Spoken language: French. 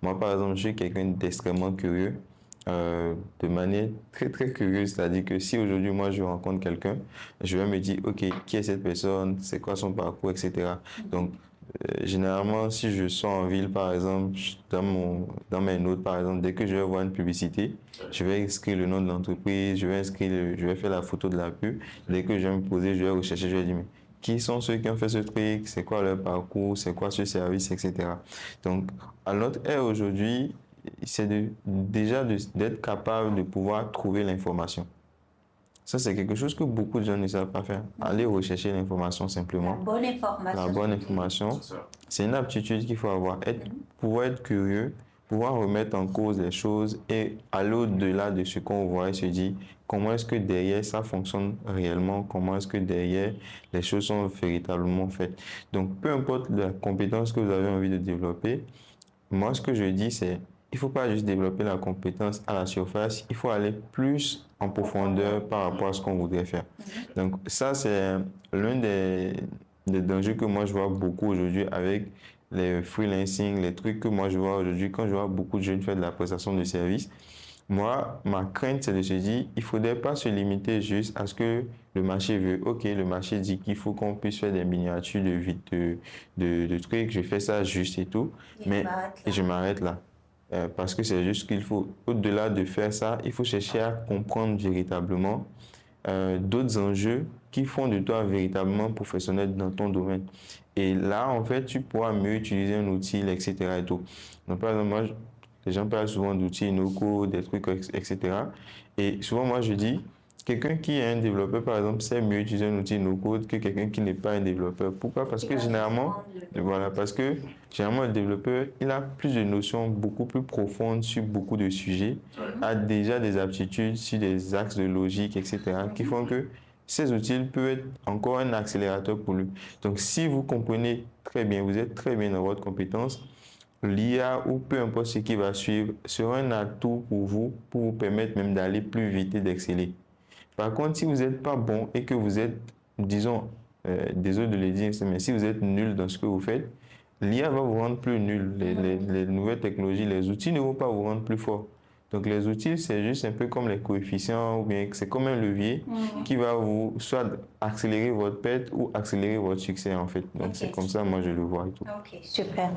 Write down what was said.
Moi, par exemple, je suis quelqu'un d'extrêmement curieux, de manière très, très curieuse. C'est-à-dire que si aujourd'hui, moi, je rencontre quelqu'un, je vais me dire, OK, qui est cette personne? C'est quoi son parcours, etc. Donc, généralement, si je sors en ville, par exemple, dans mes notes, par exemple, dès que je vais voir une publicité, je vais inscrire le nom de l'entreprise, je vais faire la photo de la pub. Dès que je vais me poser, je vais rechercher, je vais dire, mais qui sont ceux qui ont fait ce truc, c'est quoi leur parcours, c'est quoi ce service, etc. Donc, à notre ère aujourd'hui, c'est d'être capable de pouvoir trouver l'information. Ça, c'est quelque chose que beaucoup de gens ne savent pas faire. Aller rechercher l'information simplement. La bonne information. La bonne information, c'est une aptitude qu'il faut avoir. Pouvoir être curieux, pouvoir remettre en cause les choses et aller au-delà de ce qu'on voit et se dire comment est-ce que derrière ça fonctionne réellement, comment est-ce que derrière les choses sont véritablement faites. Donc, peu importe la compétence que vous avez envie de développer, moi, ce que je dis, c'est il ne faut pas juste développer la compétence à la surface, il faut aller plus en profondeur par rapport à ce qu'on voudrait faire. Donc, ça, c'est l'un des dangers que moi, je vois beaucoup aujourd'hui avec les freelancing, les trucs que moi, je vois aujourd'hui quand je vois beaucoup de jeunes faire de la prestation de services. Moi, ma crainte, c'est de se dire, il ne faudrait pas se limiter juste à ce que le marché veut. OK, le marché dit qu'il faut qu'on puisse faire des miniatures de trucs, je fais ça juste et tout, mais je m'arrête là. Parce que c'est juste qu'il faut, au-delà de faire ça, il faut chercher à comprendre véritablement d'autres enjeux qui font de toi véritablement professionnel dans ton domaine. Et là, en fait, tu pourras mieux utiliser un outil, etc. Et tout. Donc, par exemple, moi, les gens parlent souvent d'outils no-code, des trucs, etc. Et souvent, moi, je dis, quelqu'un qui est un développeur, par exemple, sait mieux utiliser un outil no-code que quelqu'un qui n'est pas un développeur. Pourquoi? Parce que généralement, le développeur, il a plus de notions beaucoup plus profondes sur beaucoup de sujets, a déjà des aptitudes sur des axes de logique, etc., qui font que ces outils peuvent être encore un accélérateur pour lui. Donc, si vous comprenez très bien, vous êtes très bien dans votre compétence, l'IA ou peu importe ce qui va suivre sera un atout pour vous permettre même d'aller plus vite et d'exceller. Par contre, si vous n'êtes pas bon et que vous êtes, disons, désolé de le dire, mais si vous êtes nul dans ce que vous faites, l'IA va vous rendre plus nul. Les nouvelles technologies, les outils ne vont pas vous rendre plus fort. Donc les outils, c'est juste un peu comme les coefficients ou bien c'est comme un levier qui va vous soit accélérer votre perte ou accélérer votre succès en fait. Donc c'est comme ça, moi je le vois et tout. Ok, super.